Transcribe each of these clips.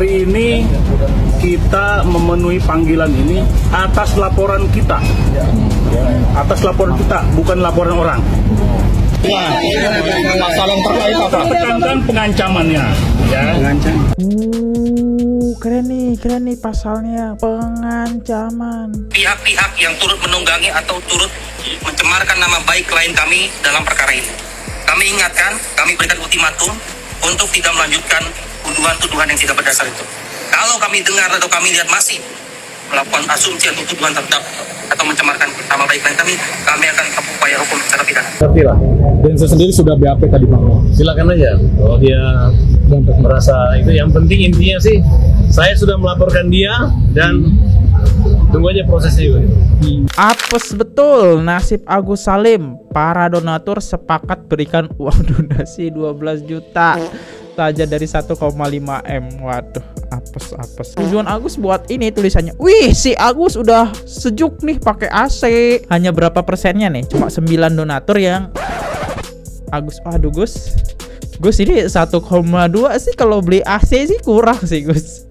Hari ini kita memenuhi panggilan ini atas laporan kita, bukan laporan orang. Pasal yang terkait apa? Tekankan pengancamannya, ya. Keren nih pasalnya, pengancaman. Pihak-pihak yang turut menunggangi atau turut mencemarkan nama baik klien kami dalam perkara ini. Kami ingatkan, kami berikan ultimatum untuk tidak melanjutkan tuduhan-tuduhan yang tidak berdasar itu. Kalau kami dengar atau kami lihat masih melakukan asumsi atau tuduhan tetap atau mencemarkan nama baik klien kami akan tempuh upaya hukum secara pidana. Lah, Densus sendiri sudah BAP tadi Bang. Silakan aja. Kalau dia merasa itu, yang penting intinya sih saya sudah melaporkan dia dan tunggu aja prosesnya juga. Apes betul nasib Agus Salim. Para donatur sepakat berikan uang donasi 12 juta saja dari 1,5 M. Waduh, apes. Tujuan Agus buat ini tulisannya. Wih, si Agus udah sejuk nih pakai AC. Hanya berapa persennya nih? Cuma 9 donatur yang Agus. Aduh, Gus ini 1,2 sih, kalau beli AC sih kurang sih, Gus.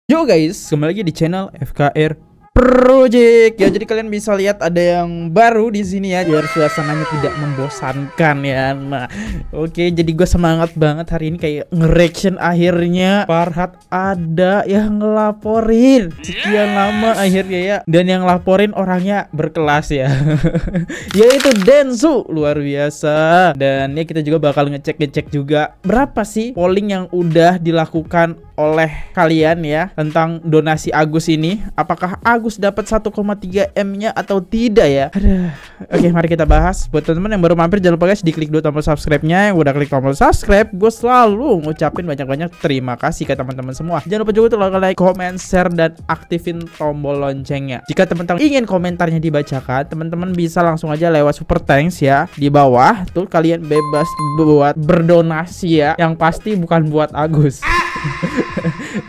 Yo guys, kembali lagi di channel FKR Project. Ya, jadi kalian bisa lihat ada yang baru di sini ya, biar suasananya tidak membosankan ya. Nah, oke, jadi gue semangat banget hari ini kayak nge-reaction akhirnya Farhat ada yang ngelaporin. Sekian lama akhirnya ya, dan yang laporin orangnya berkelas ya. Yaitu Densu, luar biasa. Dan ya kita juga bakal ngecek juga berapa sih polling yang udah dilakukan oleh kalian ya tentang donasi Agus ini. Apakah Agus dapat 1,3 M-nya atau tidak ya? Aduh. Oke, mari kita bahas. Buat teman-teman yang baru mampir, jangan lupa guys diklik dulu tombol subscribe-nya. Yang udah klik tombol subscribe, gue selalu ngucapin banyak-banyak terima kasih ke teman-teman semua. Jangan lupa juga tuh like, comment, share, dan aktifin tombol loncengnya. Jika teman-teman ingin komentarnya dibacakan, teman-teman bisa langsung aja lewat super thanks ya di bawah. Tuh kalian bebas buat berdonasi ya. Yang pasti bukan buat Agus.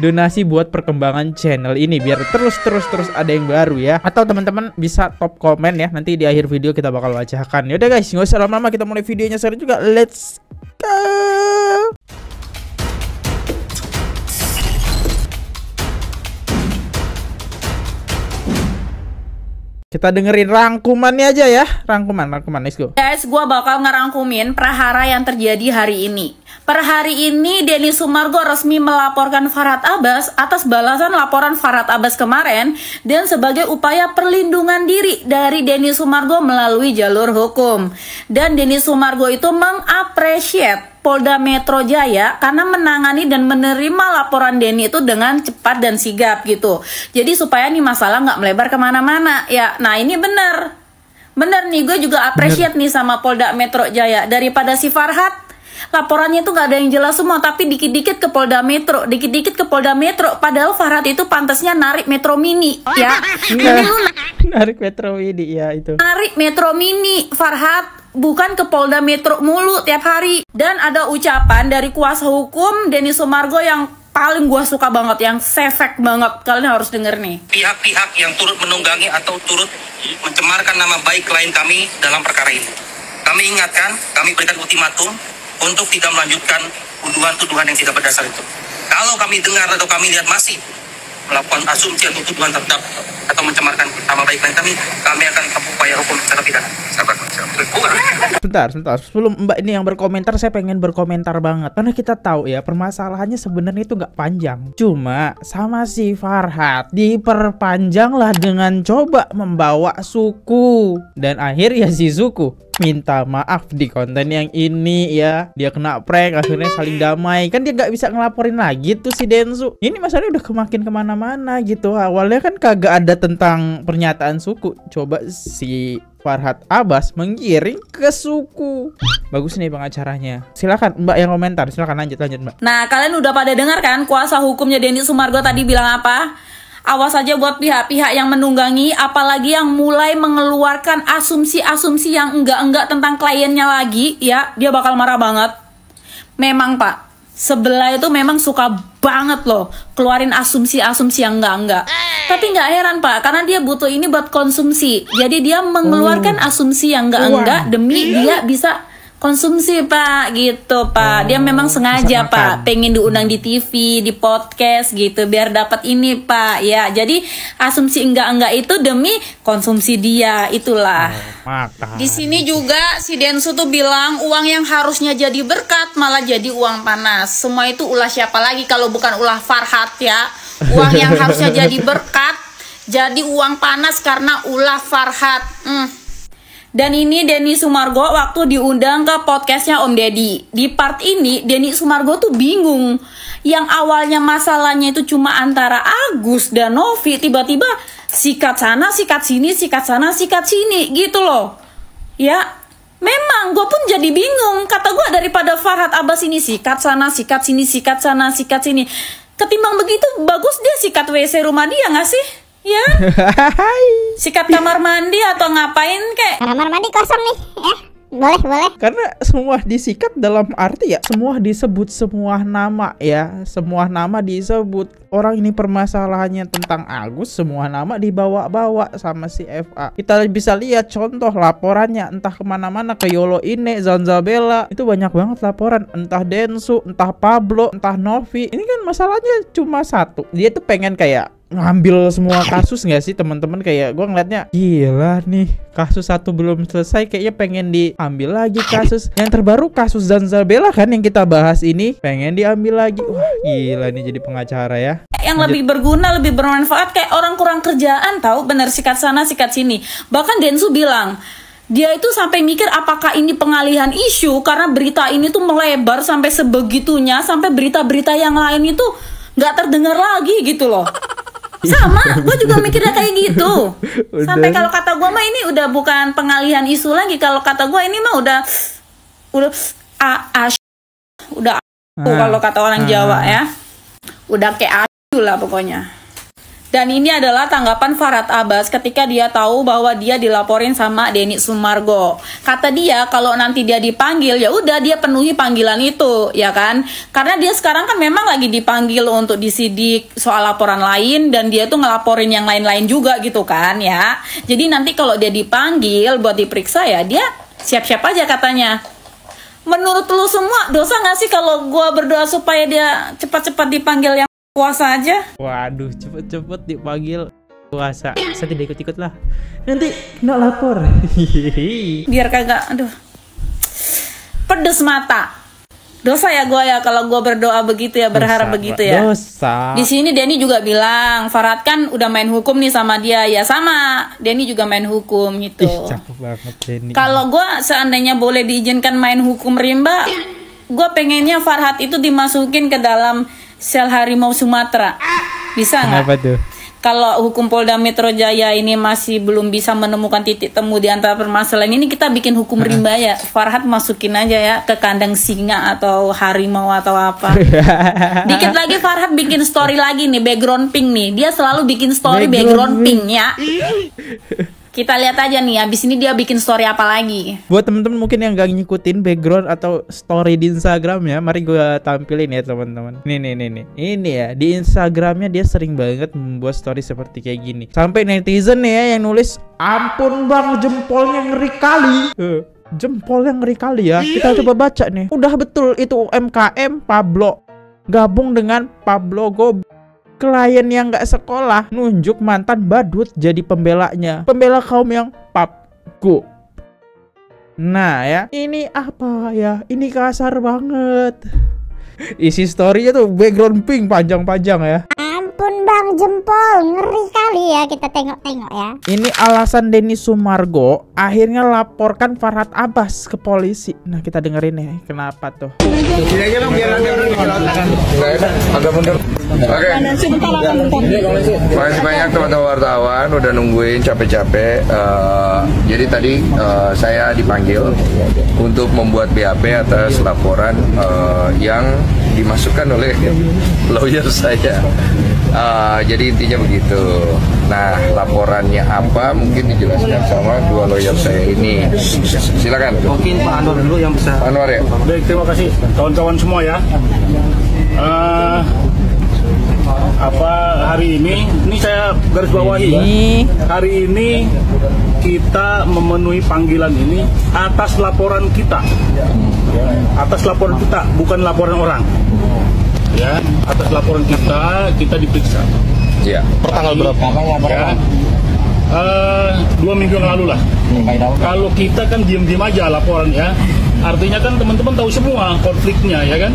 Donasi buat perkembangan channel ini biar terus ada yang baru ya. Atau teman-teman bisa top komen ya, nanti di akhir video kita bakal bacakan. Yaudah guys, nggak usah lama-lama, kita mulai videonya sekarang juga. Let's go. Kita dengerin rangkumannya aja ya. Rangkuman, let's go. Guys, gua bakal ngerangkumin perhara yang terjadi hari ini. Per hari ini, Denny Sumargo resmi melaporkan Farhat Abbas atas balasan laporan Farhat Abbas kemarin dan sebagai upaya perlindungan diri dari Denny Sumargo melalui jalur hukum. Dan Denny Sumargo itu mengapresiasi Polda Metro Jaya karena menangani dan menerima laporan Denny itu dengan cepat dan sigap gitu. Jadi supaya nih masalah nggak melebar kemana-mana ya. Nah ini bener nih, gue juga apresiat nih sama Polda Metro Jaya. Daripada si Farhat laporannya itu nggak ada yang jelas semua, tapi dikit-dikit ke Polda Metro, padahal Farhat itu pantasnya narik Metro Mini ya. Ini lu narik Metro Mini ya, itu narik Metro Mini Farhat, bukan ke Polda Metro mulu tiap hari. Dan ada ucapan dari kuasa hukum Denny Sumargo yang paling gua suka banget, yang sefek banget, kalian harus denger nih. Pihak-pihak yang turut menunggangi atau turut mencemarkan nama baik klien kami dalam perkara ini. Kami ingatkan, kami berikan ultimatum untuk tidak melanjutkan tuduhan-tuduhan yang tidak berdasar itu. Kalau kami dengar atau kami lihat masih melakukan asumsi atau tuduhan tetap atau mencemarkan nama baik klien kami akan tempuh upaya hukum secara pidana. Sebentar. Sebelum Mbak ini yang berkomentar, saya pengen berkomentar banget. Karena kita tahu ya, permasalahannya sebenarnya itu nggak panjang. Cuma sama si Farhat diperpanjang lah dengan coba membawa suku. Dan akhirnya si suku minta maaf di konten yang ini ya. Dia kena prank, akhirnya saling damai. Kan dia nggak bisa ngelaporin lagi tuh si Densu. Ini masalahnya udah makin kemana-mana gitu. Awalnya kan kagak ada tentang pernyataan suku. Coba si Farhat Abbas menggiring ke suku. Bagus nih pengacaranya. Silakan Mbak yang komentar. Silakan lanjut Mbak. Nah, kalian udah pada dengar kan kuasa hukumnya Denny Sumargo tadi bilang apa? Awas aja buat pihak-pihak yang menunggangi, apalagi yang mulai mengeluarkan asumsi-asumsi yang enggak-enggak tentang kliennya lagi ya. Dia bakal marah banget. Memang Pak, sebelah itu memang suka banget loh keluarin asumsi-asumsi yang enggak-enggak. Tapi nggak heran Pak, karena dia butuh ini buat konsumsi. Jadi dia mengeluarkan asumsi yang enggak-enggak demi dia bisa konsumsi Pak gitu Pak. Dia memang sengaja Pak pengen diundang di TV, di podcast gitu biar dapat ini Pak ya. Jadi asumsi enggak itu demi konsumsi dia itulah. Di sini juga si Densu tuh bilang uang yang harusnya jadi berkat malah jadi uang panas. Semua itu ulah siapa lagi kalau bukan ulah Farhat ya. Uang yang harusnya jadi berkat jadi uang panas karena ulah Farhat. Dan ini Denny Sumargo waktu diundang ke podcastnya Om Deddy. Di part ini Denny Sumargo tuh bingung. Yang awalnya masalahnya itu cuma antara Agus dan Novi, tiba-tiba sikat sana, sikat sini, sikat sana, sikat sini gitu loh. Ya, memang gue pun jadi bingung. Kata gue daripada Farhat Abbas ini sikat sana, sikat sini, sikat sana, sikat sini. Ketimbang begitu bagus dia sikat WC rumah dia gak sih? Ya, sikat kamar mandi atau ngapain kek? Kamar mandi kosong nih, ya boleh. Karena semua disikat dalam arti ya, semua disebut semua nama ya, semua nama disebut. Orang ini permasalahannya tentang Agus, semua nama dibawa-bawa sama si FA. Kita bisa lihat contoh laporannya, entah kemana-mana, ke Yolo Ine, Zanzabella, itu banyak banget laporan. Entah Densu, entah Pablo, entah Novi. Ini kan masalahnya cuma satu. Dia tuh pengen kayak ngambil semua kasus nggak sih teman-teman? Kayak gue ngeliatnya gila nih, kasus satu belum selesai kayaknya pengen diambil lagi kasus yang terbaru, kasus Zanzabella kan yang kita bahas ini pengen diambil lagi. Wah gila nih jadi pengacara ya, yang lebih berguna, lebih bermanfaat. Kayak orang kurang kerjaan tahu, bener sikat sana sikat sini. Bahkan Densu bilang dia itu sampai mikir apakah ini pengalihan isu karena berita ini tuh melebar sampai sebegitunya, sampai berita-berita yang lain itu nggak terdengar lagi gitu loh. Sama, gue juga mikirnya kayak gitu. Sampai kalau kata gue mah ini udah bukan pengalihan isu lagi. Kalau kata gue ini mah udah kalau kata orang Jawa ya, udah kayak asu lah pokoknya. Dan ini adalah tanggapan Farhat Abbas ketika dia tahu bahwa dia dilaporin sama Denny Sumargo. Kata dia kalau nanti dia dipanggil ya udah dia penuhi panggilan itu, ya kan? Karena dia sekarang kan memang lagi dipanggil untuk disidik soal laporan lain dan dia tuh ngelaporin yang lain-lain juga gitu kan ya. Jadi nanti kalau dia dipanggil buat diperiksa ya dia siap-siap aja katanya. Menurut lu semua dosa gak sih kalau gua berdoa supaya dia cepat-cepat dipanggil yang puasa aja? Waduh, cepet-cepet dipanggil puasa. Saya tidak ikut-ikut lah. Nanti kena lapor. Biar kagak, aduh, pedes mata. Dosa ya gue ya kalau gue berdoa begitu ya, berharap dosa, begitu ya. Dosa. Di sini Denny juga bilang, Farhat kan udah main hukum nih sama dia, ya sama. Denny juga main hukum gitu. Cakep banget Denny. Kalau gue seandainya boleh diizinkan main hukum rimba, gue pengennya Farhat itu dimasukin ke dalam sel harimau Sumatera. Bisa nggak? Kenapa tuh? Kalau hukum Polda Metro Jaya ini masih belum bisa menemukan titik temu di antara permasalahan ini, kita bikin hukum rimba ya. Farhat masukin aja ya ke kandang singa atau harimau atau apa. Dikit lagi Farhat bikin story lagi nih, background pink nih. Dia selalu bikin story background pink ya. Kita lihat aja nih, abis ini dia bikin story apa lagi. Buat temen-temen mungkin yang gak ngikutin background atau story di Instagram ya, mari gue tampilin ya teman-teman. Nih. Ini ya, di Instagramnya dia sering banget membuat story seperti kayak gini. Sampai netizen nih ya yang nulis, ampun bang, jempolnya ngeri kali. Jempolnya ngeri kali ya. Kita coba baca nih. Udah betul itu UMKM Pablo gabung dengan Pablo Gob. Klien yang gak sekolah nunjuk mantan badut jadi pembelanya, pembela kaum yang papgo. Nah ya, ini apa ya? Ini kasar banget. Isi story-nya tuh background pink panjang-panjang ya. Ampun bang, jempol ngeri kali ya, kita tengok-tengok ya. Ini alasan Denny Sumargo akhirnya laporkan Farhat Abbas ke polisi. Nah kita dengerin ya, kenapa tuh. Agak mundur. Oke. Makasih banyak teman-teman wartawan udah nungguin capek-capek. Jadi tadi saya dipanggil untuk membuat BAP atas laporan yang dimasukkan oleh lawyer saya. Jadi intinya begitu. Nah, laporannya apa mungkin dijelaskan sama dua lawyer saya ini. Silakan. Mungkin Pak Anwar dulu yang bisa. Anwar ya. Baik, terima kasih kawan-kawan semua ya. hari ini saya garis bawahi ya. Hari ini kita memenuhi panggilan ini atas laporan kita. Atas laporan kita, bukan laporan orang. Ya, atas laporan kita diperiksa. Ya. Pertanggal berapa? Ya. 2 minggu yang lalu lah. Kalau kita kan diam-diam aja laporan ya. Artinya kan teman-teman tahu semua konfliknya ya kan.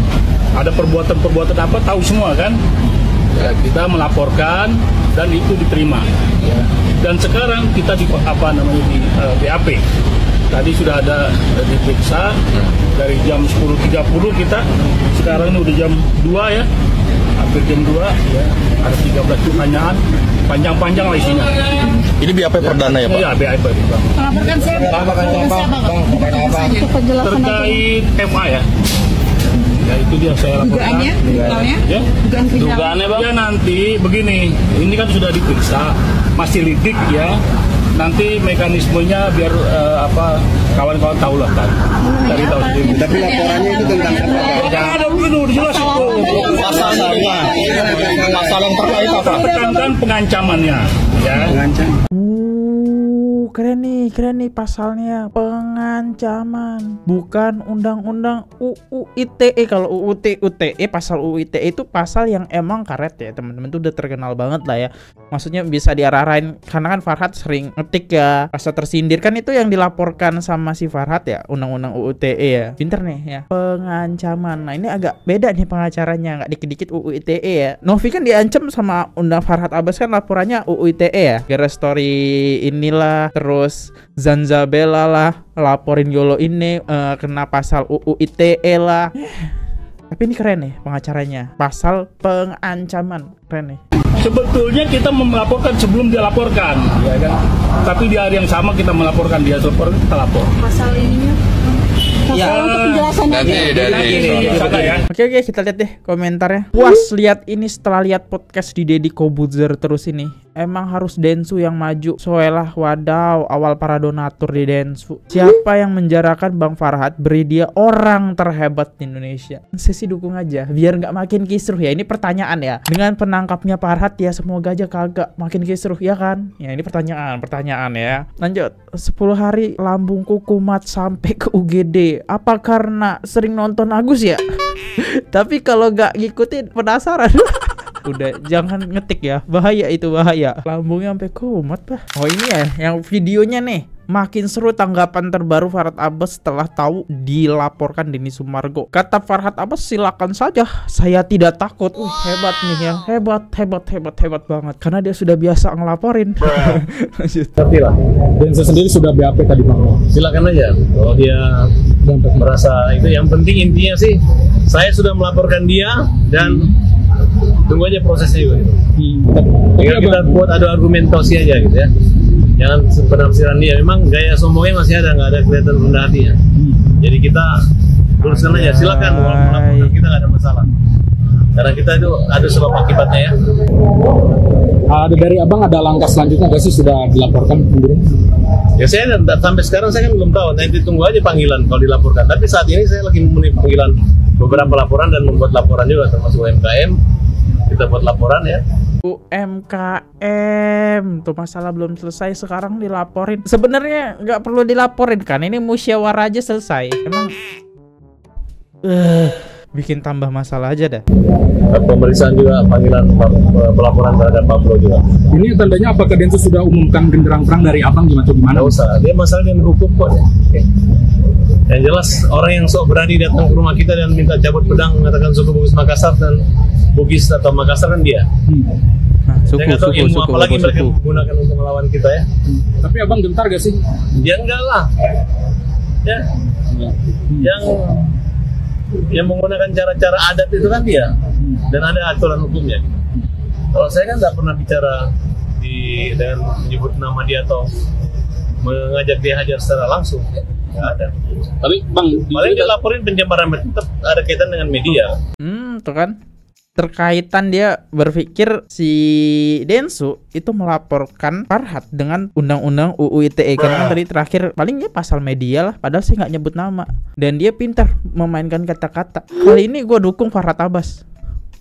Ada perbuatan-perbuatan apa tahu semua kan. Ya, kita melaporkan dan itu diterima. Ya. Dan sekarang kita di BAP. Tadi sudah ada diperiksa dari jam 10.30 kita. Sekarang ini udah jam 2 ya. Hampir jam 2 ya. Ada 13 pertanyaan. Panjang-panjang lah isinya. Ini BAP perdana ya Pak? Iya, BAP. Melaporkan siapa? Terkait FA ya. Ya itu dia saya laporkan. Dugaannya? Ya. Dugaannya Bang. Ya nanti begini, ini kan sudah diperiksa, masih lidik ya. Nanti mekanismenya biar kawan-kawan tahu lah kan. Dari tahu sendiri. Tapi laporannya itu tentang apa? Jangan ada begini, jelas itu. Pasalnya, pasal yang terkait apa? Tekankan pengancamannya, ya. Keren nih pasalnya, pengancaman, bukan undang-undang UU ITE. Kalau UU ITE, pasal UU ITE itu pasal yang emang karet ya teman-teman, tuh udah terkenal banget lah ya. Maksudnya bisa diarah-arahin karena kan Farhad sering ngetik ya, rasa tersindir kan itu yang dilaporkan sama si Farhad ya, undang-undang UU ITE ya. Pinter nih ya, pengancaman. Nah ini agak beda nih pengacaranya, nggak dikit-dikit UU ITE ya. Novi kan diancam sama undang Farhad Abbas kan laporannya UU ITE ya, gara story inilah. Terus Zanzabela lah laporin Yolo ini kena pasal UU ITE lah. Tapi ini keren nih pengacaranya, pasal pengancaman, keren nih. Sebetulnya kita melaporkan sebelum dia laporkan, ya kan? Tapi di hari yang sama kita melaporkan dia, kita lapor. Pasal ininya? Ya, Oke, kita lihat deh komentarnya. Puas lihat ini setelah lihat podcast di Deddy Kobuzer terus ini. Emang harus Densu yang maju. Soelah wadaw, awal para donatur di Densu. Siapa yang menjarakan Bang Farhad? Beri dia orang terhebat di Indonesia. Sesi dukung aja, biar nggak makin kisruh ya. Ini pertanyaan ya. Dengan penangkapnya Farhad ya semoga aja kagak makin kisruh ya kan? Ya ini pertanyaan ya. Lanjut. 10 hari lambungku kumat sampai ke UGD. Apa karena sering nonton Agus ya? Tapi kalau nggak ngikutin penasaran. Udah jangan ngetik ya, bahaya itu, bahaya. Lambungnya sampai kumat Pak. Oh ini ya yang videonya nih. Makin seru tanggapan terbaru Farhad Abbas setelah tahu dilaporkan Denny Sumargo. Kata Farhad Abbas, silakan saja, saya tidak takut. Hebat nih ya, hebat banget. Karena dia sudah biasa ngelaporin. Tapi lah, Densu sendiri sudah BAP tadi Bang. Silakan aja. Kalau dia merasa itu, yang penting intinya sih, saya sudah melaporkan dia dan tunggu aja prosesnya juga. Tinggal kita buat ada argumentasi aja gitu ya. Jangan penafsiran dia, memang gaya sombongnya masih ada, nggak ada kelihatan rendah hatinya. Jadi kita luruskan aja, silakan melaporkan, kita nggak ada masalah. Karena kita itu ada sebab akibatnya ya. Ada dari abang ada langkah selanjutnya nggak sih, sudah dilaporkan sendiri? Ya saya sampai sekarang saya kan belum tahu, nanti tunggu aja panggilan kalau dilaporkan. Tapi saat ini saya lagi memenuhi panggilan beberapa laporan dan membuat laporan juga termasuk UMKM. Kita buat laporan ya. UMKM tuh masalah belum selesai, sekarang dilaporin. Sebenarnya nggak perlu dilaporin kan, ini musyawarah aja selesai. Emang bikin tambah masalah aja dah. Pemeriksaan juga, panggilan pelaporan terhadap Pablo juga. Ini tandanya apakah Densus sudah umumkan genderang perang dari abang gimana? Nggak usah, dia masalah dengan hukum kok ya. Yang jelas orang yang sok berani datang ke rumah kita dan minta cabut pedang mengatakan suku Bugis Makassar dan Bugis atau Makassar kan dia. Nah, saya nggak tahu ilmu apa lagi mereka gunakan untuk melawan kita ya. Tapi abang gentar gak sih? Ya enggak lah. Ya. Yang menggunakan cara-cara adat itu kan dia. Dan ada aturan hukumnya. Kalau saya kan nggak pernah bicara dengan menyebut nama dia atau mengajak dia hajar secara langsung. Nggak ada. Tapi bang, paling dia laporin pencemaran, tetap ada kaitan dengan media. Tuh kan. Terkaitan dia berpikir si Densu itu melaporkan Farhad dengan undang-undang UU ITE. Karena kan tadi terakhir palingnya pasal media lah, padahal saya nggak nyebut nama. Dan dia pintar memainkan kata-kata. Kali ini gue dukung Farhad Abbas.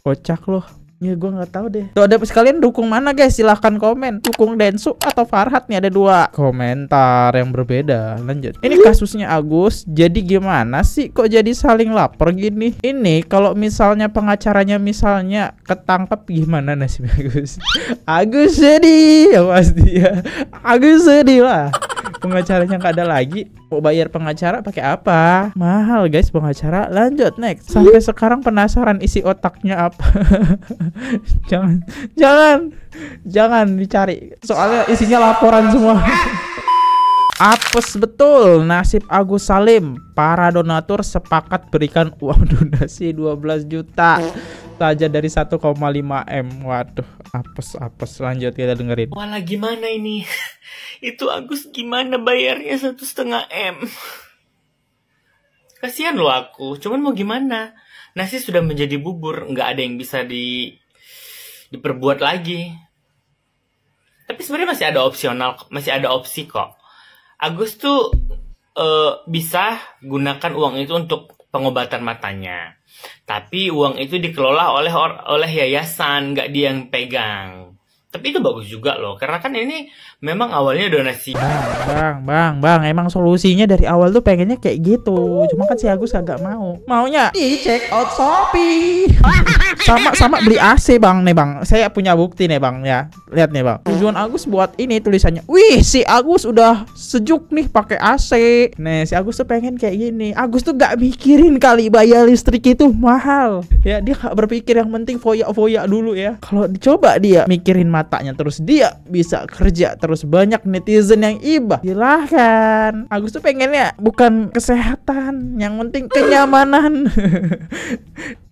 Kocak loh. Ya gue nggak tahu deh. Tuh ada sekalian dukung mana guys? Silahkan komen. Dukung Densu atau Farhat nih, ada 2 komentar yang berbeda. Lanjut. Ini kasusnya Agus. Jadi gimana sih kok jadi saling lapor gini? Ini kalau misalnya pengacaranya misalnya ketangkep gimana nasibnya Agus? Agus sedih ya pasti ya. Agus sedih lah. Pengacaranya nggak ada lagi. Mau bayar pengacara pakai apa? Mahal guys pengacara. Lanjut next. Sampai sekarang penasaran isi otaknya apa. Jangan dicari. Soalnya isinya laporan semua. Apes betul nasib Agus Salim. Para donatur sepakat berikan uang donasi 12 juta saja dari 1,5 M. Waduh, apes. Lanjut kita dengerin. Walah gimana ini? Itu Agus gimana bayarnya 1,5 M? Kasihan loh aku. Cuman mau gimana? Nasi sudah menjadi bubur, nggak ada yang bisa diperbuat lagi. Tapi sebenarnya masih ada opsi kok. Agus tuh bisa gunakan uang itu untuk pengobatan matanya. Tapi uang itu dikelola oleh yayasan, nggak dia yang pegang. Tapi itu bagus juga loh, karena kan ini memang awalnya donasi. Bang, emang solusinya dari awal tuh pengennya kayak gitu. Cuma kan si Agus agak mau. Maunya di check out Shopee. sama beli AC bang nih bang. Saya punya bukti nih bang ya. Lihat nih bang. Tujuan Agus buat ini tulisannya. Wih, si Agus udah sejuk nih pakai AC. Nih si Agus tuh pengen kayak gini. Agus tuh gak mikirin kali bayar listrik itu mahal. Ya dia gak berpikir yang penting foya dulu ya. Kalau dicoba dia mikirin matanya terus dia bisa kerja terus, banyak netizen yang ibah. Silahkan. Agus tuh pengennya bukan kesehatan, yang penting kenyamanan.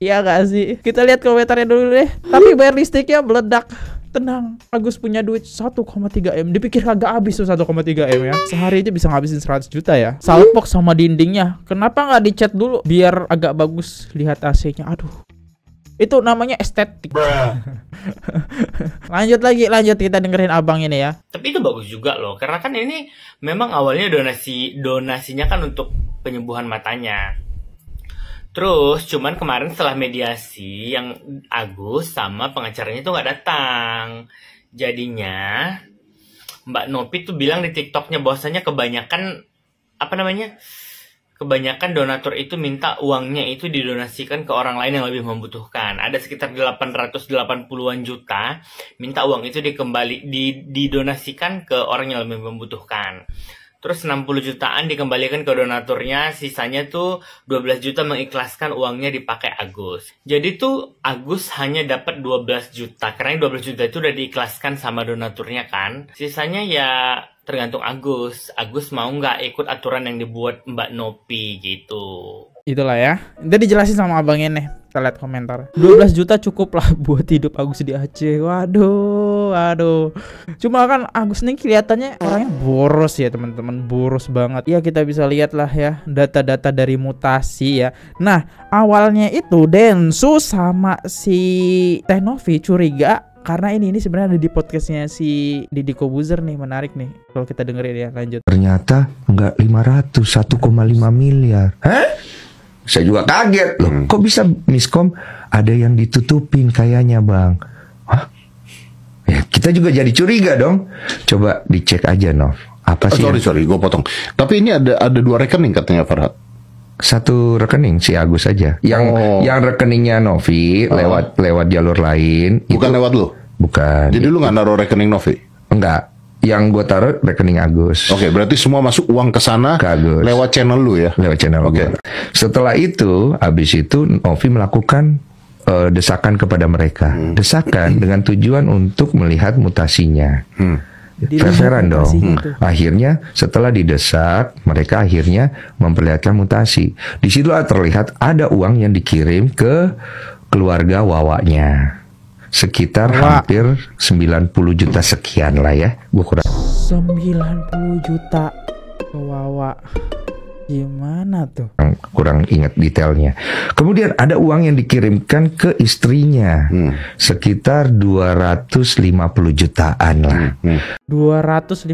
Iya gak sih? Kita lihat komentarnya dulu deh. Tapi bayar listriknya meledak. Tenang, Agus punya duit 1,3 M. Dipikir kagak habis tuh 1,3 M ya. Sehari aja bisa ngabisin 100 juta ya. Salpok sama dindingnya, kenapa nggak dicat dulu biar agak bagus lihat AC-nya? Aduh, itu namanya estetik. Lanjut kita dengerin abang ini ya. Tapi itu bagus juga loh, karena kan ini memang awalnya donasinya kan untuk penyembuhan matanya. Terus cuman kemarin setelah mediasi yang Agus sama pengacaranya itu nggak datang. Jadinya Mbak Nopi tuh bilang di TikToknya bahwasanya kebanyakan donatur itu minta uangnya itu didonasikan ke orang lain yang lebih membutuhkan. Ada sekitar 880-an juta minta uang itu didonasikan ke orang yang lebih membutuhkan. Terus 60 jutaan dikembalikan ke donaturnya, sisanya tuh 12 juta mengikhlaskan uangnya dipakai Agus. Jadi tuh Agus hanya dapat 12 juta, karena 12 juta itu udah diikhlaskan sama donaturnya kan. Sisanya ya tergantung Agus. Agus mau nggak ikut aturan yang dibuat Mbak Nopi gitu. Itulah ya. Udah dijelasin sama abangnya nih. Kita lihat komentar. 12 juta cukup lah buat hidup Agus di Aceh. Waduh. Cuma kan Agus nih kelihatannya orangnya boros ya teman-teman. Boros banget. Ya kita bisa lihat lah ya data-data dari mutasi ya. Nah awalnya itu Densu sama si Teh Novi curiga. Karena ini sebenarnya ada di podcastnya si Deddy Kobuzer nih, menarik nih. Kalau kita dengerin ya, lanjut. Ternyata nggak 500, 1,5 miliar. Hah? Saya juga kaget loh. Kok bisa miskom? Ada yang ditutupin kayaknya bang. Hah? Ya kita juga jadi curiga dong. Coba dicek aja Nov. Apa sih? Sorry, gue potong. Tapi ini ada 2 rekening katanya Farhat. 1 rekening si Agus aja. Yang rekeningnya Novi lewat jalur lain. Bukan itu, lewat lu? Bukan. Jadi lu nggak naruh rekening Novi? Enggak. Yang gue taruh rekening Agus. Oke, berarti semua masuk uang ke sana lewat channel lu ya? Lewat channel gue. Setelah itu, habis itu Novi melakukan desakan kepada mereka. Desakan dengan tujuan untuk melihat mutasinya. Fair-fairan dong. Akhirnya setelah didesak, mereka akhirnya memperlihatkan mutasi. Di situ terlihat ada uang yang dikirim ke keluarga Wawanya. Sekitar hampir 90 juta sekian lah ya. Gue kurang 90 juta ke Wawa. Gimana tuh? Kurang ingat detailnya. Kemudian ada uang yang dikirimkan ke istrinya, sekitar 250 jutaan lah. 250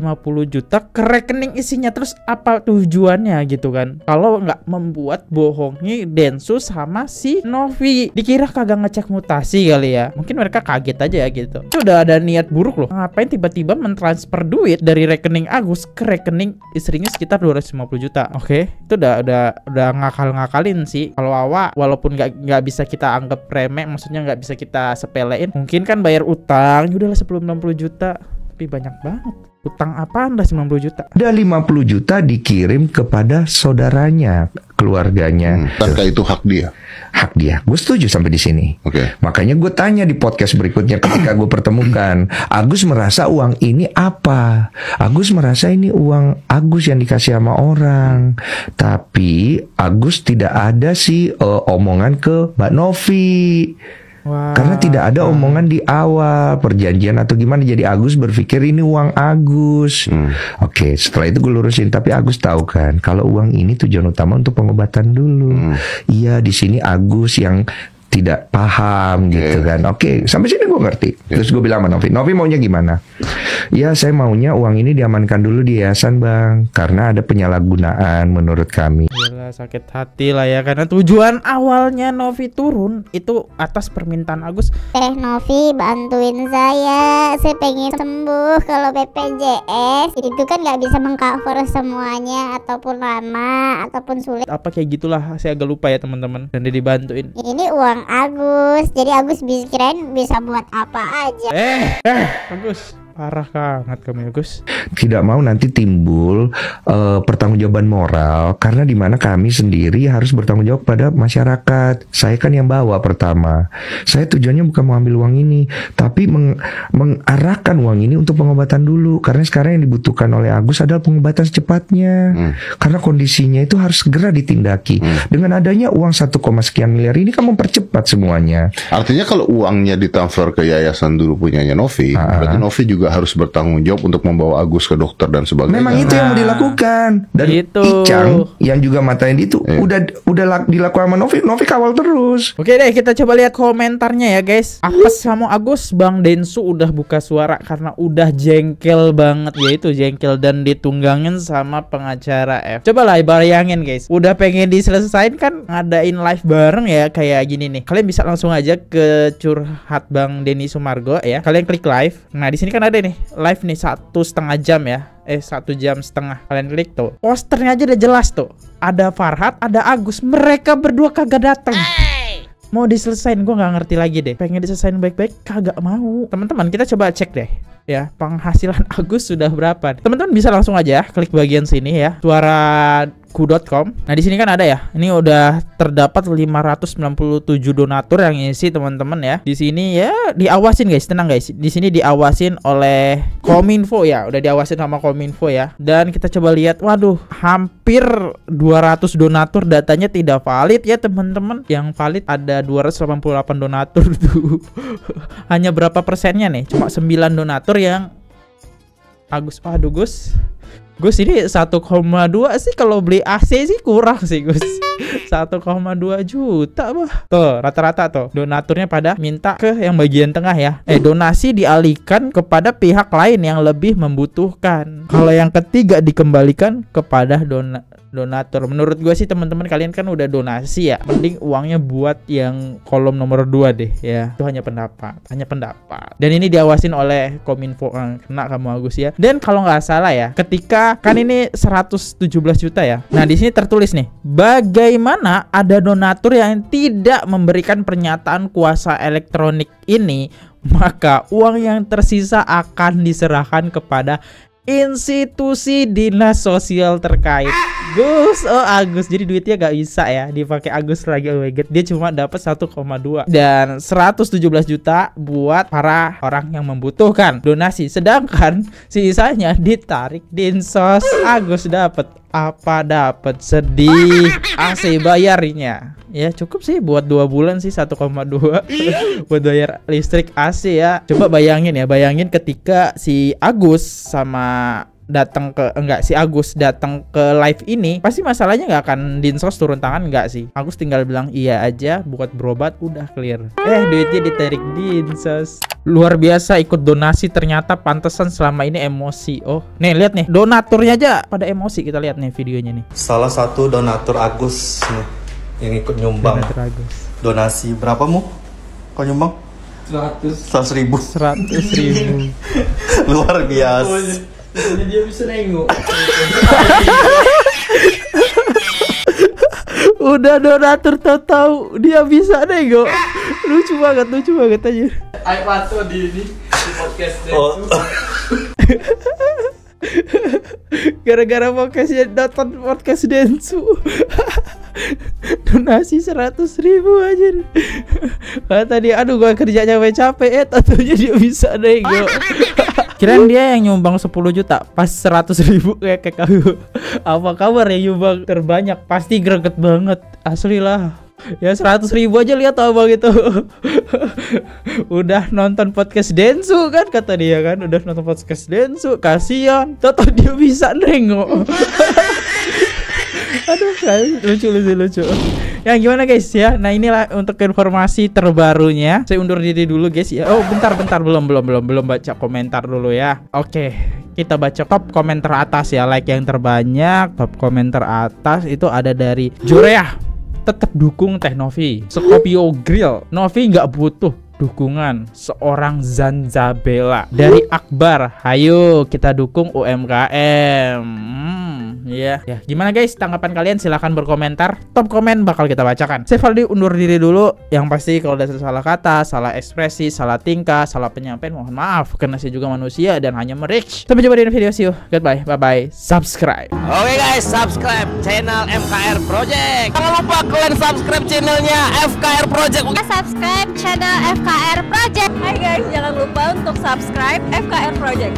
juta ke rekening isinya. Terus apa tujuannya gitu kan? Kalau nggak membuat bohongi Densus sama si Novi. Dikira kagak ngecek mutasi kali ya. Mungkin mereka kaget aja ya gitu. Itu udah ada niat buruk loh. Ngapain tiba-tiba mentransfer duit dari rekening Agus ke rekening istrinya sekitar 250 juta. Oke, itu udah ngakal-ngakalin sih. Kalau Wawa walaupun nggak bisa kita anggap remeh, maksudnya nggak bisa kita sepelein. Mungkin kan bayar utang, udahlah 10-60 juta. Tapi banyak banget. Utang apaan dah 90 juta? Ada 50 juta dikirim kepada saudaranya, keluarganya. Apakah itu hak dia? Hak dia. Gue setuju sampai di sini. Oke. Makanya gue tanya di podcast berikutnya ketika gue pertemukan, Agus merasa uang ini apa? Agus merasa ini uang Agus yang dikasih sama orang. Tapi Agus tidak ada sih omongan ke Mbak Novi. Karena tidak ada omongan di awal perjanjian atau gimana, jadi Agus berpikir ini uang Agus. Oke, setelah itu gue lurusin, tapi Agus tahu kan kalau uang ini tujuan utama untuk pengobatan dulu. Iya, di sini Agus yang tidak paham gitu kan. Oke, sampai sini gue ngerti. Terus gue bilang sama Novi maunya gimana? Ya, saya maunya uang ini diamankan dulu di yayasan, Bang, karena ada penyalahgunaan menurut kami. Gila, sakit hati lah ya, karena tujuan awalnya Novi turun itu atas permintaan Agus. Novi, bantuin saya pengen sembuh. Kalau BPJS itu kan nggak bisa mengcover semuanya, ataupun lama ataupun sulit. Apa kayak gitulah, saya agak lupa ya teman-teman. Dan dia dibantuin. Ini uang Agus, jadi Agus kirain bisa buat apa aja. Agus, parah banget kamu Agus. Tidak mau nanti timbul pertanggungjawaban moral, karena di mana kami sendiri harus bertanggung jawab pada masyarakat. Saya kan yang bawa pertama. Saya tujuannya bukan mengambil uang ini, tapi mengarahkan uang ini untuk pengobatan dulu. Karena sekarang yang dibutuhkan oleh Agus adalah pengobatan secepatnya. Karena kondisinya itu harus segera ditindaki. Dengan adanya uang 1, sekian miliar ini kan mempercepat semuanya. Artinya kalau uangnya ditransfer ke yayasan dulu punyanya Novi, berarti Novi juga harus bertanggung jawab untuk membawa Agus ke dokter dan sebagainya. Memang itu yang mau dilakukan. Dan Icang yang juga matain itu udah dilakukan sama Novi kawal terus. Oke deh, kita coba lihat komentarnya ya guys. Apes sama Agus, Bang Densu udah buka suara karena udah jengkel banget. Yaitu jengkel dan ditunggangin sama pengacara F. Coba lah bayangin guys, udah pengen diselesain kan, ngadain live bareng ya kayak gini nih. Kalian bisa langsung aja ke curhat Bang Denny Sumargo ya. Kalian klik live. Nah di sini kan ada nih live nih 1,5 jam ya. 1,5 jam. Kalian klik tuh, posternya aja udah jelas tuh. Ada Farhat, ada Agus, mereka berdua kagak datang. Mau diselesain, gue nggak ngerti lagi deh. Pengen diselesain baik-baik, kagak mau. Teman-teman, kita coba cek deh ya, penghasilan Agus sudah berapa. Teman-teman bisa langsung aja klik bagian sini ya, suaraku.com. Nah di sini kan ada ya, ini udah terdapat 597 donatur yang isi teman-teman ya. Di sini ya diawasin guys, tenang guys. Di sini diawasin oleh Kominfo ya, udah diawasin sama Kominfo ya. Dan kita coba lihat, waduh, hampir 200 donatur datanya tidak valid ya teman-teman. Yang valid ada 288 donatur tuh. Hanya berapa persennya nih? Cuma 9 donatur yang Agus. Waduh Gus ini 1,2 sih, kalau beli AC sih kurang sih Gus. 1,2 juta bah. Tuh rata-rata tuh donaturnya pada minta ke yang bagian tengah ya. Donasi dialihkan kepada pihak lain yang lebih membutuhkan. Kalau yang ketiga dikembalikan kepada donatur. Menurut gue sih teman-teman, kalian kan udah donasi ya, mending uangnya buat yang kolom nomor 2 deh ya. Itu hanya pendapat. Dan ini diawasin oleh Kominfo. Kena kamu Agus ya. Dan kalau nggak salah ya, ketika kan ini 117 juta ya. Nah di sini tertulis nih, bagaimana ada donatur yang tidak memberikan pernyataan kuasa elektronik ini, maka uang yang tersisa akan diserahkan kepada institusi dinas sosial terkait. Gus, Agus, jadi duitnya gak bisa ya dipakai Agus lagi. Oh my god, dia cuma dapat 1,2 dan 117 juta buat para orang yang membutuhkan donasi, sedangkan sisanya ditarik dinsos. Agus dapat apa? Dapat sedih. AC bayarnya ya cukup sih buat 2 bulan sih, 1,2 buat bayar listrik AC ya. Coba bayangin ketika si Agus sama datang ke si Agus datang ke live ini, pasti masalahnya nggak akan Dinsos turun tangan, nggak sih. Agus tinggal bilang iya aja buat berobat, udah clear. Duitnya ditarik Dinsos. Luar biasa ikut donasi, ternyata pantesan selama ini emosi. Oh, nih lihat nih, donaturnya aja pada emosi. Kita lihat nih videonya nih. Salah satu donatur Agus nih yang ikut nyumbang. Donasi berapa mu? Kau nyumbang? 100.000. Luar biasa. Dia bisa nengok. Udah donatur tahu dia bisa nengok. Lucu banget aja. Ayo pato di podcast Gara-gara nonton podcast Densu. Donasi 100.000 aja. Tadi aduh gua kerjanya capek, tentunya dia bisa nengok. Kirain dia yang nyumbang 10 juta, pas 100.000 kayak kamu. Apa kabar yang nyumbang terbanyak? Pasti greget banget, asli lah. Ya 100.000 aja lihat abang itu. Udah nonton podcast Densu kan, kata dia kan, udah nonton podcast Densu, kasihan. Toto dia bisa nengok. Aduh, lucu. Yang gimana guys ya? Nah inilah untuk informasi terbarunya. Saya undur diri dulu guys ya. Oh bentar belum baca komentar dulu ya. Oke, kita baca top komentar atas ya. Like yang terbanyak, top komentar atas itu ada dari Joreah. Tetap dukung Teh Novi. Scorpio Grill, Novi nggak butuh dukungan seorang Zanzabela. Dari Akbar, ayo kita dukung UMKM. Ya, gimana guys tanggapan kalian? Silahkan berkomentar. Top komen bakal kita bacakan. Saya Valdi undur diri dulu. Yang pasti kalau ada salah kata, salah ekspresi, salah tingkah, salah penyampaian, mohon maaf karena saya juga manusia dan hanya merich. Sampai jumpa di video see you. Goodbye, bye. Subscribe. Oke guys, subscribe channel FKR Project. Jangan lupa kalian subscribe channelnya FKR Project. Subscribe channel FKR Project. Hai guys, jangan lupa untuk subscribe FKR Project.